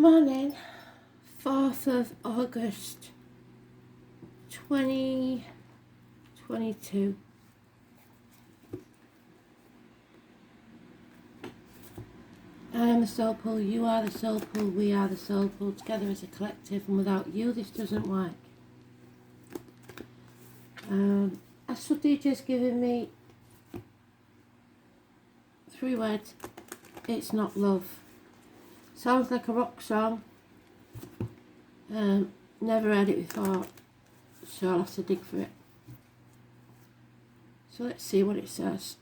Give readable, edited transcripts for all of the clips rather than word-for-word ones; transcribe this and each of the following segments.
Morning, 4th of August 2022. I am the soul pool, you are the soul pool, we are the soul pool, together as a collective, and without you this doesn't work. Astrology just given me 3 words. It's not love. Sounds like a rock song. Never heard it before, so I'll have to dig for it. So let's see what it says.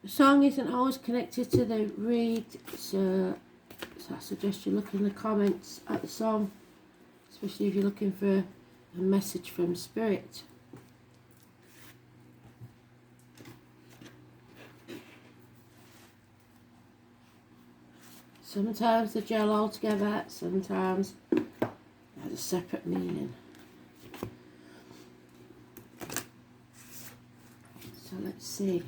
The song isn't always connected to the read, so I suggest you look in the comments at the song, especially if you're looking for a message from Spirit. Sometimes they gel all together, sometimes there's a separate meaning. So let's see.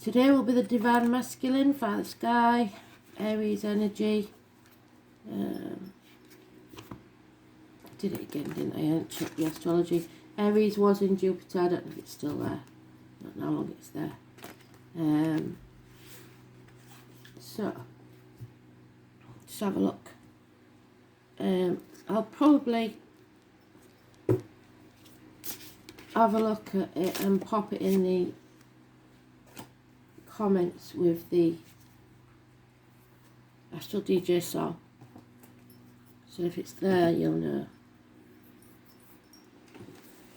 Today will be the Divine Masculine, Father Sky, Aries energy. Did it again, didn't I? I didn't check the astrology. Aries was in Jupiter, I don't know if it's still there. I don't know how long it's there. So let's have a look. I'll probably have a look at it and pop it in the comments with the Astral DJ song. So if it's there, you'll know.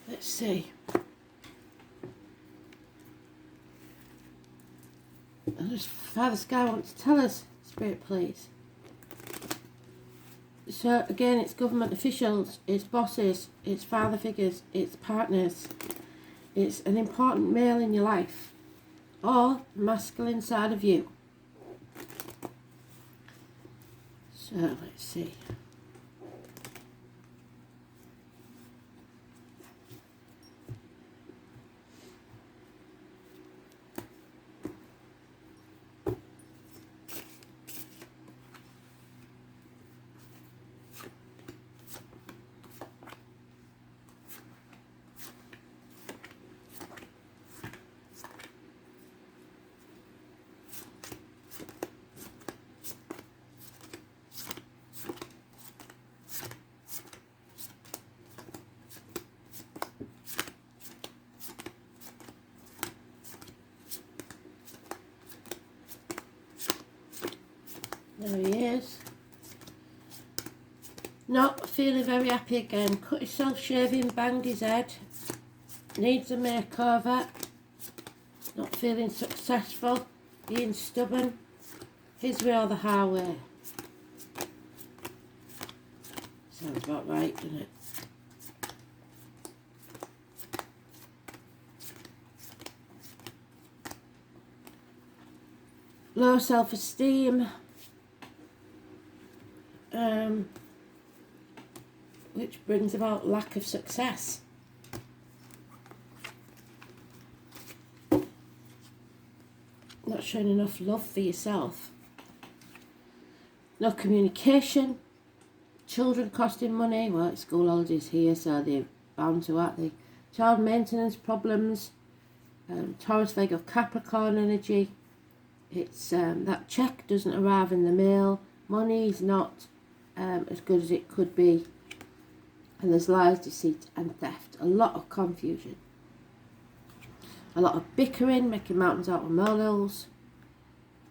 Let's see. Father Sky wants to tell us, Spirit, please. So again, it's government officials, it's bosses, it's father figures, it's partners, it's an important male in your life, or masculine side of you. So let's see. There he is. Not feeling very happy again. Cut himself shaving, banged his head. Needs a makeover. Not feeling successful. Being stubborn. His way or the highway. Sounds about right, doesn't it? Low self-esteem. Which brings about lack of success. Not showing enough love for yourself. No communication. Children costing money. Well, it's school holidays here, so they're bound to act. The child maintenance problems. Taurus, Virgo, Capricorn energy. It's that check doesn't arrive in the mail. Money's not as good as it could be. And there's lies, deceit and theft. A lot of confusion. A lot of bickering, making mountains out of molehills.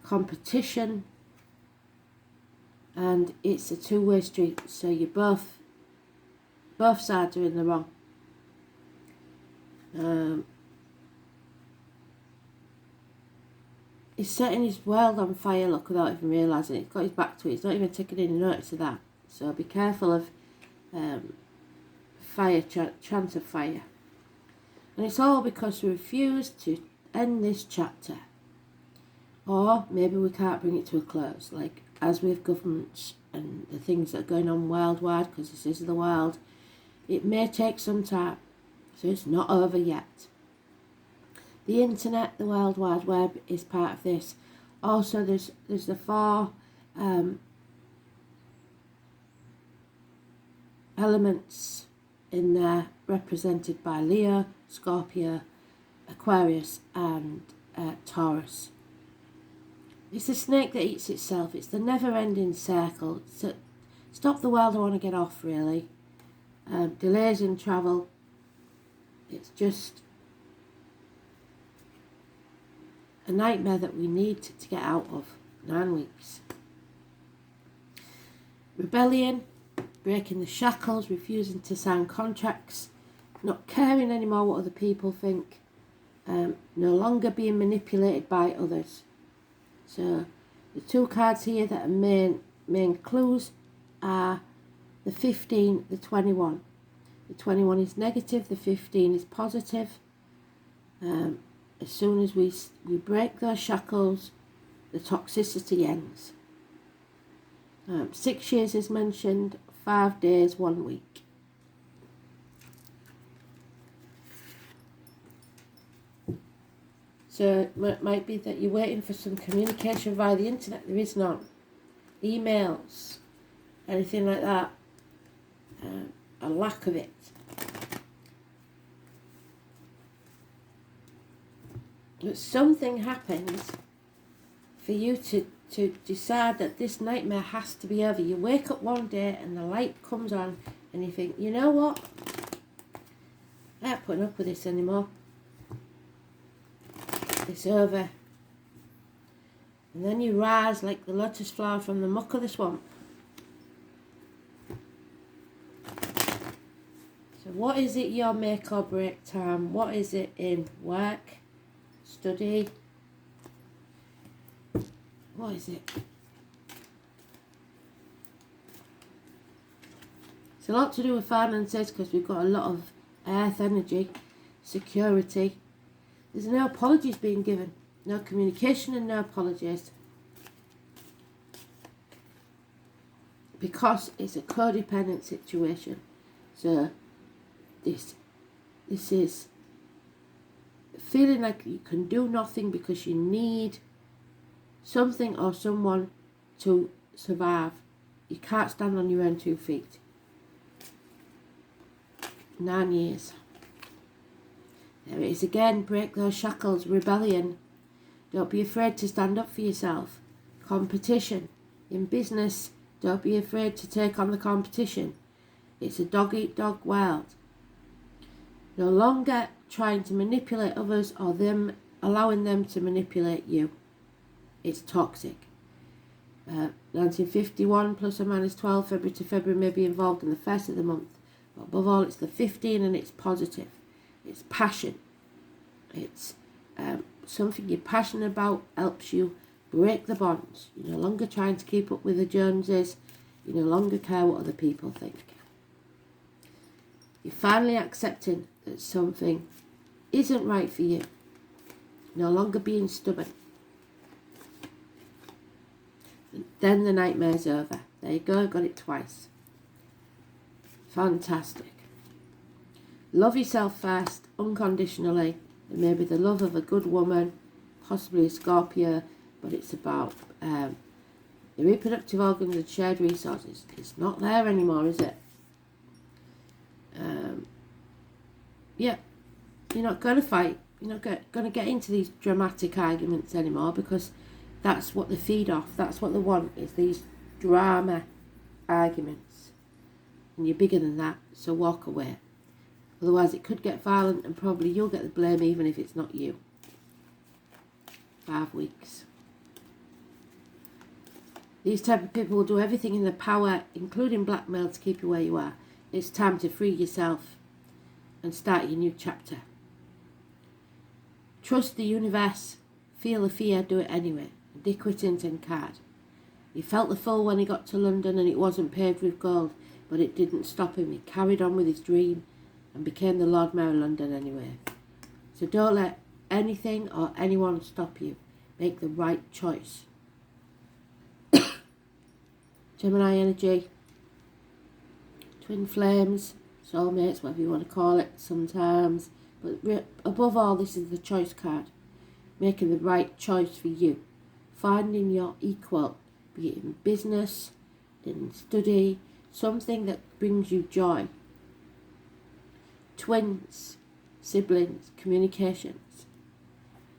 Competition. And it's a two-way street. So you're both sides are in the wrong. He's setting his world on fire, look, without even realising it. He's got his back to it. He's not even taking any notice of that. So be careful of fire, chance of fire. And it's all because we refuse to end this chapter. Or maybe we can't bring it to a close. Like as with governments and the things that are going on worldwide, because this is the world, it may take some time. So it's not over yet. The internet, the World Wide Web is part of this. Also, there's the 4 elements in there represented by Leo, Scorpio, Aquarius and Taurus. It's a snake that eats itself. It's the never-ending circle. So stop the world, I want to get off, really. Delays in travel. It's just a nightmare that we need to get out of. 9 weeks. Rebellion, breaking the shackles, refusing to sign contracts, not caring anymore what other people think, no longer being manipulated by others. So the two cards here that are main clues are the 15, the 21. The 21 is negative, the 15 is positive. As soon as we break those shackles, the toxicity ends. 6 years is mentioned, 5 days, 1 week. So it might be that you're waiting for some communication via the internet. There is none. Emails, anything like that. A lack of it. But something happens for you to decide that this nightmare has to be over. You wake up one day and the light comes on and you think, you know what? I'm not putting up with this anymore. It's over. And then you rise like the lotus flower from the muck of the swamp. So what is it your make or break time? What is it in work, study? What is it? It's a lot to do with finances because we've got a lot of earth energy, security. There's no apologies being given. No communication and no apologies. Because it's a codependent situation. So this is feeling like you can do nothing because you need something or someone to survive. You can't stand on your own 2 feet. 9 years. There it is again. Break those shackles. Rebellion. Don't be afraid to stand up for yourself. Competition. In business, don't be afraid to take on the competition. It's a dog-eat-dog world. No longer trying to manipulate others or them allowing them to manipulate you. It's toxic. 1951 plus or minus 12, February to February may be involved in the first of the month. But above all, it's the 15 and it's positive. It's passion. It's something you're passionate about, helps you break the bonds. You're no longer trying to keep up with the Joneses. You no longer care what other people think. You're finally accepting that something isn't right for you. No longer being stubborn. Then the nightmare's over. There you go, got it twice. Fantastic. Love yourself first, unconditionally. It may be the love of a good woman, possibly a Scorpio, but it's about the reproductive organs and shared resources. It's not there anymore, is it? Yeah, you're not going to fight. You're not going to get into these dramatic arguments anymore because that's what they feed off. That's what they want, is these drama arguments. And you're bigger than that, so walk away. Otherwise it could get violent and probably you'll get the blame even if it's not you. 5 weeks. These type of people will do everything in their power, including blackmail, to keep you where you are. It's time to free yourself and start your new chapter. Trust the universe. Feel the fear, do it anyway. Dick Whittington card. He felt the fall when he got to London and it wasn't paved with gold, but it didn't stop him. He carried on with his dream and became the Lord Mayor of London anyway. So don't let anything or anyone stop you. Make the right choice. Gemini energy. Twin flames. Soulmates, whatever you want to call it sometimes. But above all, this is the choice card. Making the right choice for you. Finding your equal. be it in business, in study, something that brings you joy. Twins, siblings, communications.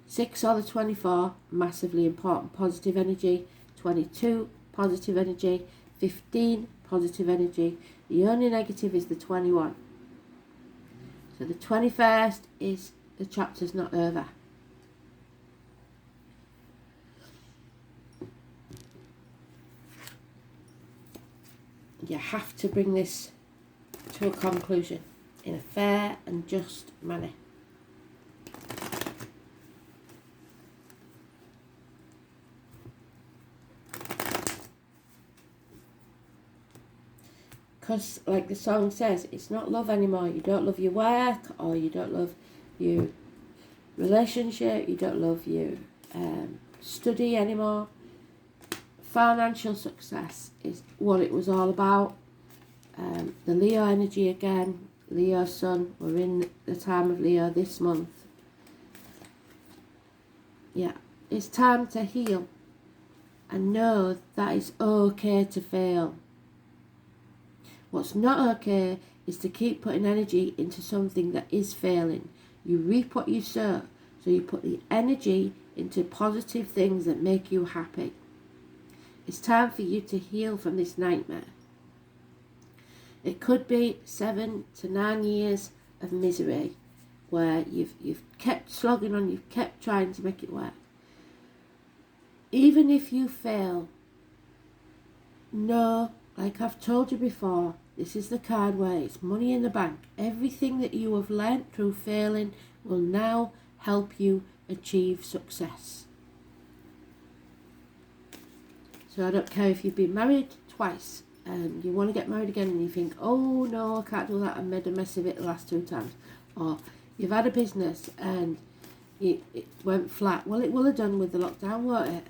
6 or the 24, massively important, positive energy. 22, positive energy. 15, positive energy. The only negative is the 21. So the 21st is the chapter's not over. You have to bring this to a conclusion in a fair and just manner. Because, like the song says, it's not love anymore. You don't love your work, or you don't love your relationship, you don't love your study anymore. Financial success is what it was all about. The Leo energy again, Leo sun, we're in the time of Leo this month. Yeah, it's time to heal and know that it's okay to fail. What's not okay is to keep putting energy into something that is failing. You reap what you sow, so you put the energy into positive things that make you happy. It's time for you to heal from this nightmare. It could be 7 to 9 years of misery where you've kept slogging on, you've kept trying to make it work. Even if you fail, know, like I've told you before, this is the card where it's money in the bank. Everything that you have learnt through failing will now help you achieve success. So I don't care if you've been married twice and you want to get married again and you think, oh no, I can't do that, I made a mess of it the last 2 times. Or you've had a business and it went flat. Well, it will have done with the lockdown, won't it?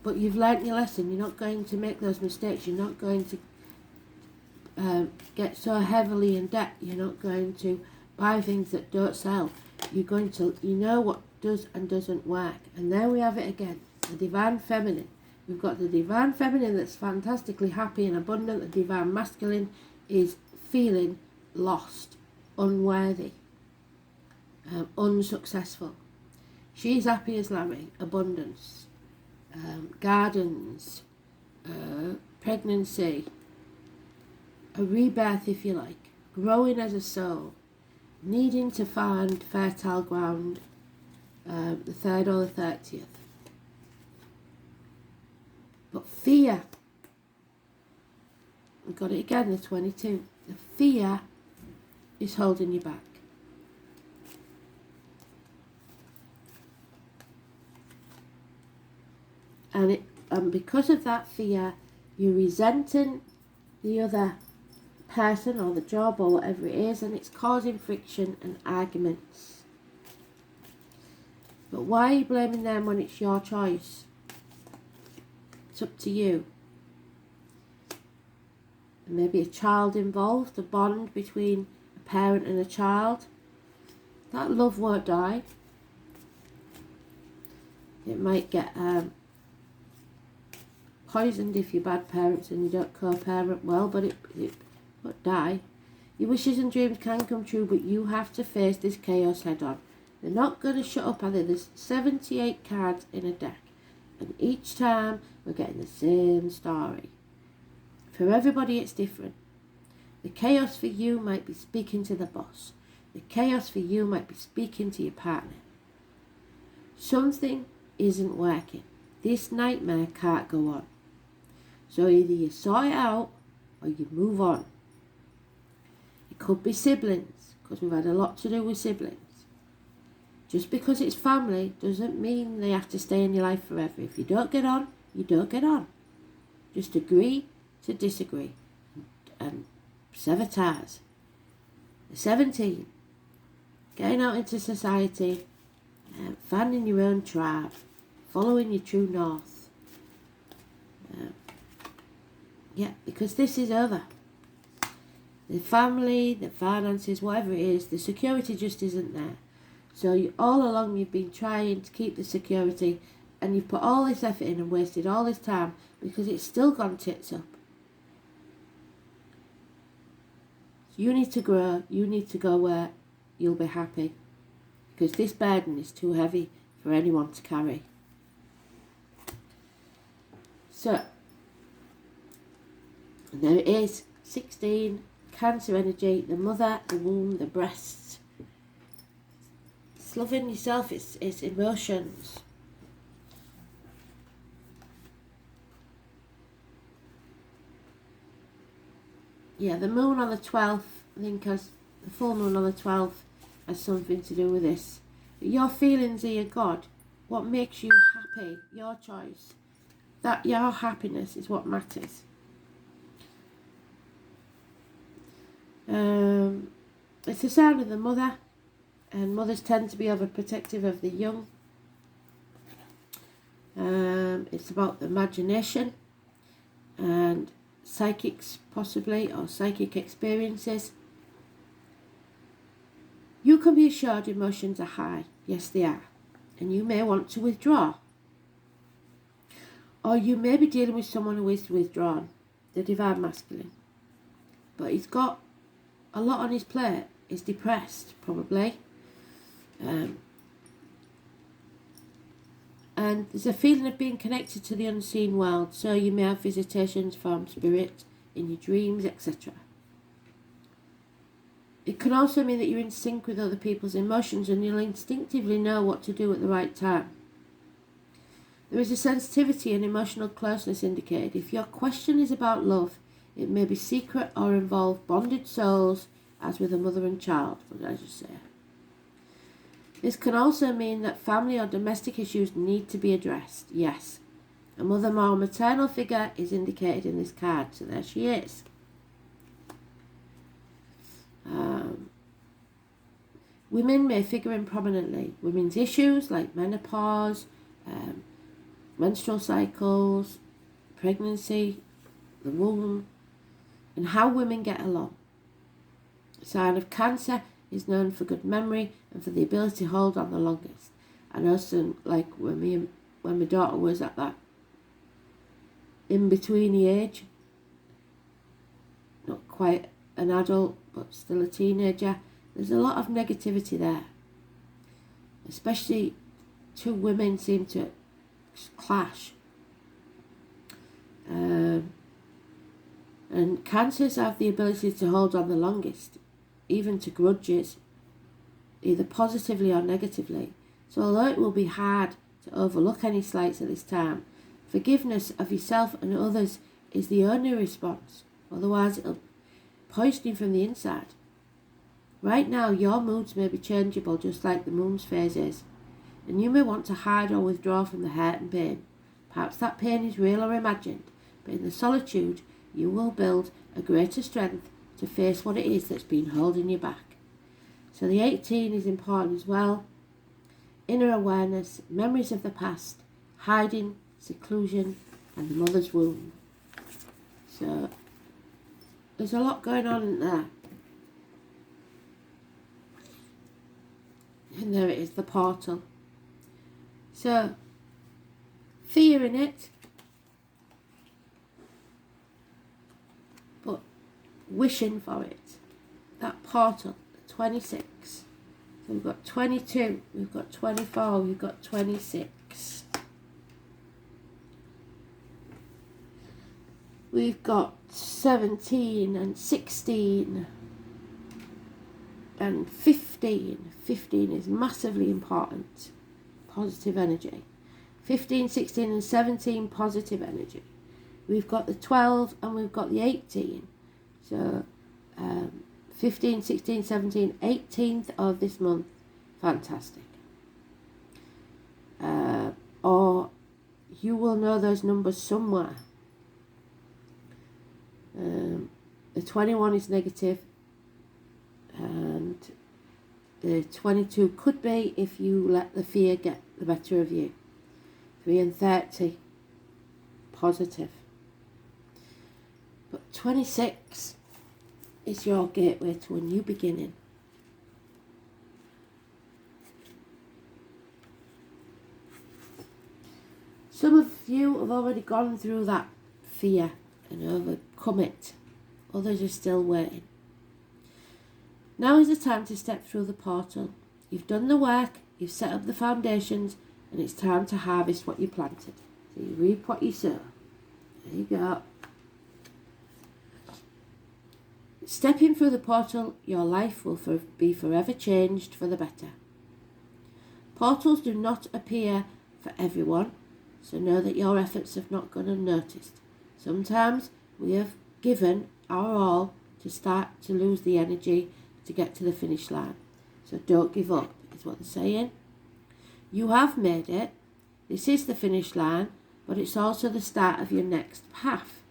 But you've learnt your lesson. You're not going to make those mistakes. You're not going to get so heavily in debt. You're not going to buy things that don't sell. You're going to, you know what does and doesn't work. And there we have it again, the divine feminine. We've got the divine feminine that's fantastically happy and abundant. The divine masculine is feeling lost, unworthy, unsuccessful. She's happy as Larry, abundance, gardens, pregnancy, a rebirth if you like, growing as a soul, needing to find fertile ground, the 3rd or the 30th. But fear, we've got it again, the 22. The fear is holding you back. And because of that fear, you're resenting the other person or the job or whatever it is, and it's causing friction and arguments. But why are you blaming them when it's your choice? It's up to you. And maybe a child involved, a bond between a parent and a child. That love won't die. It might get poisoned if you're bad parents and you don't co-parent well, but it won't die. Your wishes and dreams can come true, but you have to face this chaos head on. They're not going to shut up, are they? There's 78 cards in a deck, and each time we're getting the same story. For everybody it's different. The chaos for you might be speaking to the boss. The chaos for you might be speaking to your partner. Something isn't working. This nightmare can't go on. So either you sort it out or you move on. It could be siblings, because we've had a lot to do with siblings. Just because it's family doesn't mean they have to stay in your life forever. If you don't get on, you don't get on. Just agree to disagree and sever ties. The 17, getting out into society, finding your own tribe, following your true north. Yeah, because this is over. The family, the finances, whatever it is, the security just isn't there. So all along you've been trying to keep the security, and you've put all this effort in and wasted all this time, because it's still gone tits up. You need to grow, you need to go where you'll be happy, because this burden is too heavy for anyone to carry. So, and there it is, 16, Cancer energy, the mother, the womb, the breasts. It's loving yourself, it's emotions. Yeah, the moon on the 12th, I think the full moon on the 12th has something to do with this. Your feelings are your God. What makes you happy, your choice. That your happiness is what matters. It's the sign of the mother, and mothers tend to be overprotective of the young. It's about the imagination and psychics possibly, or psychic experiences. You can be assured emotions are high. Yes, they are. And you may want to withdraw. Or you may be dealing with someone who is withdrawn, the divine masculine. But he's got a lot on his plate. He's depressed, probably. And there's a feeling of being connected to the unseen world. So you may have visitations from spirit in your dreams, etc. It can also mean that you're in sync with other people's emotions and you'll instinctively know what to do at the right time. There is a sensitivity and emotional closeness indicated. If your question is about love, it may be secret or involve bonded souls, as with a mother and child, what did I just say? This can also mean that family or domestic issues need to be addressed. Yes, a mother or maternal figure is indicated in this card, so there she is. Women may figure in prominently. Women's issues like menopause, menstrual cycles, pregnancy, the womb, and how women get along. The sign of Cancer is known for good memory and for the ability to hold on the longest. I know some, like when my daughter was at that in-betweeny age, not quite an adult but still a teenager, there's a lot of negativity there. Especially two women seem to clash. And Cancers have the ability to hold on the longest, even to grudges, either positively or negatively. So although it will be hard to overlook any slights at this time, forgiveness of yourself and others is the only response. Otherwise it'll poison you from the inside. Right now your moods may be changeable, just like the moon's phase is, and you may want to hide or withdraw from the hurt and pain. Perhaps that pain is real or imagined, but in the solitude you will build a greater strength to face what it is that's been holding you back. So the 18 is important as well. Inner awareness, memories of the past, hiding, seclusion, and the mother's womb. So there's a lot going on in there. And there it is, the portal. So, fear in it, but wishing for it. That portal, 26. So we've got 22, we've got 24, we've got 26. We've got 17 and 16 and 15. 15 is massively important. Positive energy. 15, 16 and 17, positive energy. We've got the 12 and we've got the 18. So 15, 16, 17, 18th of this month. Fantastic. Or you will know those numbers somewhere. The 21 is negative, and the 22 could be if you let the fear get the better of you. 3 and 30, positive. But 26 is your gateway to a new beginning. Some of you have already gone through that fear and overcome it. Others are still waiting. Now is the time to step through the portal. You've done the work, you've set up the foundations, and it's time to harvest what you planted. So you reap what you sow. There you go. Stepping through the portal, your life will be forever changed for the better. Portals do not appear for everyone, so know that your efforts have not gone unnoticed. Sometimes we have given our all to start to lose the energy to get to the finish line. So don't give up, is what they're saying. You have made it. This is the finish line, but it's also the start of your next path.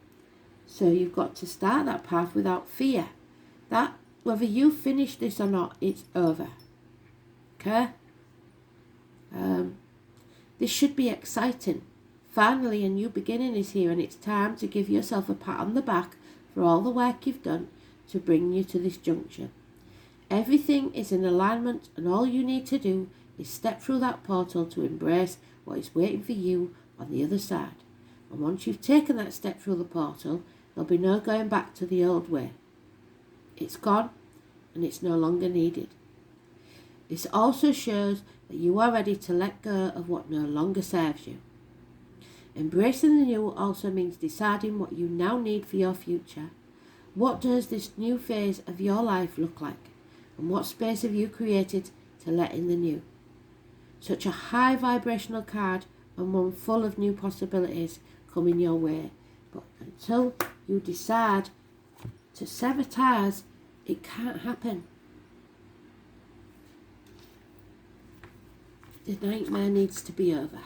So you've got to start that path without fear. That whether you finish this or not, it's over. Okay? This should be exciting. Finally, a new beginning is here, and it's time to give yourself a pat on the back for all the work you've done to bring you to this junction. Everything is in alignment, and all you need to do is step through that portal to embrace what is waiting for you on the other side. And once you've taken that step through the portal, there'll be no going back to the old way. It's gone, and it's no longer needed. This also shows that you are ready to let go of what no longer serves you. Embracing the new also means deciding what you now need for your future. What does this new phase of your life look like? And what space have you created to let in the new? Such a high vibrational card, and one full of new possibilities coming your way. But until you decide to sever ties, it can't happen. The nightmare needs to be over.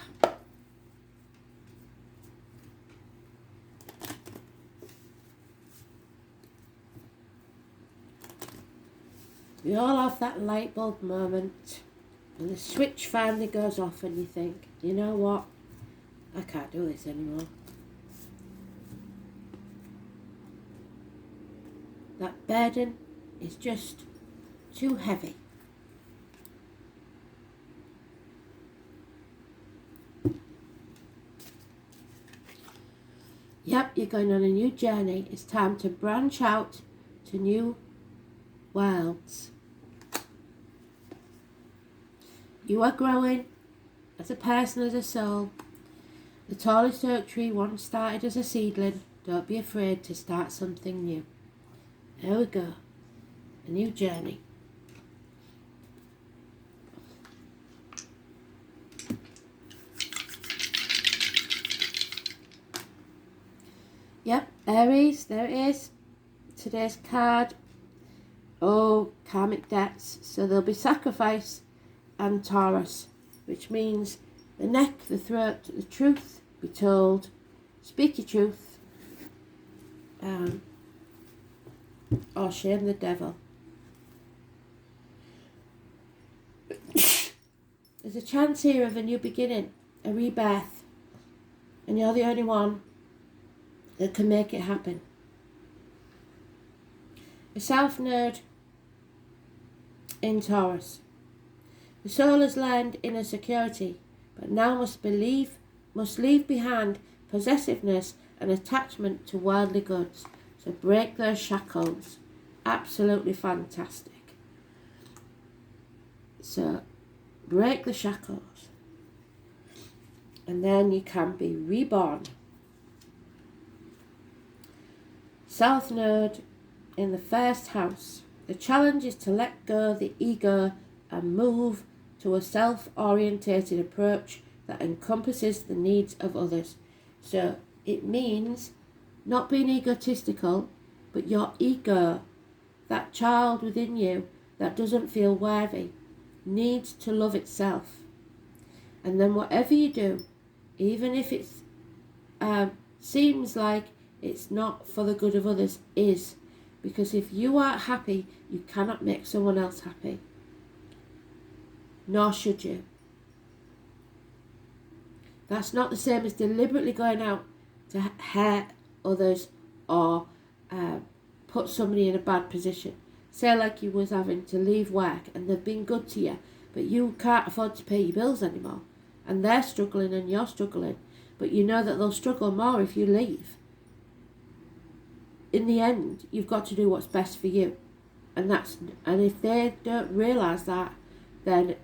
We all have that light bulb moment, and the switch finally goes off, and you think, you know what, I can't do this anymore. That burden is just too heavy. Yep, you're going on a new journey. It's time to branch out to new worlds. You are growing as a person, as a soul. The tallest oak tree once started as a seedling. Don't be afraid to start something new. There we go. A new journey. Yep, Aries, there it is. Today's card. Oh, karmic debts. So there'll be sacrifice and Taurus, which means the neck, the throat, the truth be told. Speak your truth. Or shame the devil. There's a chance here of a new beginning, a rebirth, and you're the only one that can make it happen. The South Node in Taurus. The soul has learned inner security, but now must leave behind possessiveness and attachment to worldly goods. So break those shackles. Absolutely fantastic. So break the shackles, and then you can be reborn. South Node in the first house. The challenge is to let go of the ego and move to a self-orientated approach that encompasses the needs of others. So it means not being egotistical, but your ego, that child within you that doesn't feel worthy, needs to love itself. And then whatever you do, even if it seems like it's not for the good of others, is. Because if you aren't happy, you cannot make someone else happy. Nor should you. That's not the same as deliberately going out to hurt others or put somebody in a bad position. Say like you was having to leave work and they've been good to you, but you can't afford to pay your bills anymore. And they're struggling and you're struggling. But you know that they'll struggle more if you leave. in the end, you've got to do what's best for you. And if they don't realise that, then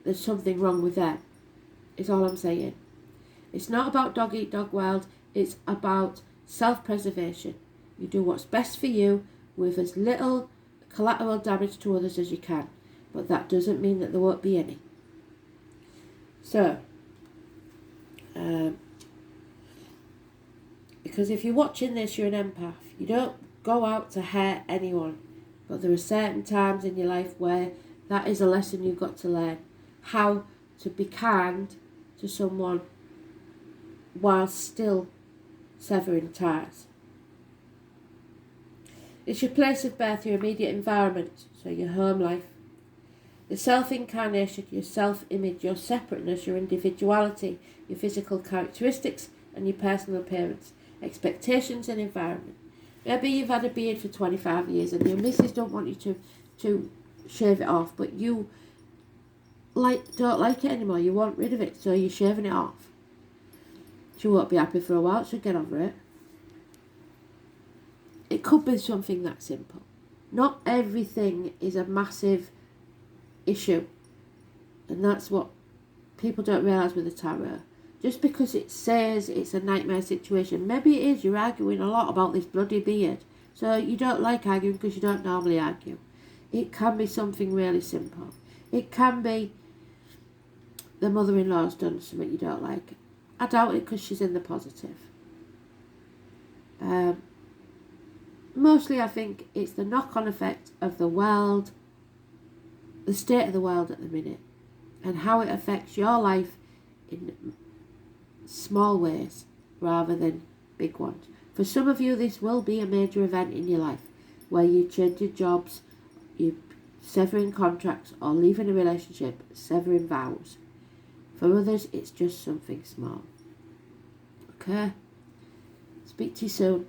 there's something wrong with them. Is all I'm saying. It's not about dog eat dog world. It's about self-preservation. You do what's best for you with as little collateral damage to others as you can. But that doesn't mean that there won't be any. So, because if you're watching this, you're an empath. You don't go out to hurt anyone. But there are certain times in your life where that is a lesson you've got to learn. How to be kind to someone while still severing ties. It's your place of birth, your immediate environment, so your home life. The self-incarnation, your self-image, your separateness, your individuality, your physical characteristics and your personal appearance, expectations and environment. Maybe you've had a beard for 25 years and your missus don't want you to shave it off, but you don't like it anymore. You want rid of it, so you're shaving it off. She won't be happy for a while. She'll get over it. It could be something that simple. Not everything is a massive issue, and that's what people don't realise with the tarot. Just because it says it's a nightmare situation, maybe it is. You're arguing a lot about this bloody beard, so you don't like arguing because you don't normally argue. It can be something really simple. It can be the mother-in-law's done something you don't like. I doubt it because she's in the positive. Mostly I think it's the knock-on effect of the world, the state of the world at the minute, and how it affects your life in small ways rather than big ones. For some of you, this will be a major event in your life where you change your jobs, you're severing contracts or leaving a relationship, severing vows. For others, it's just something small. Okay? Speak to you soon.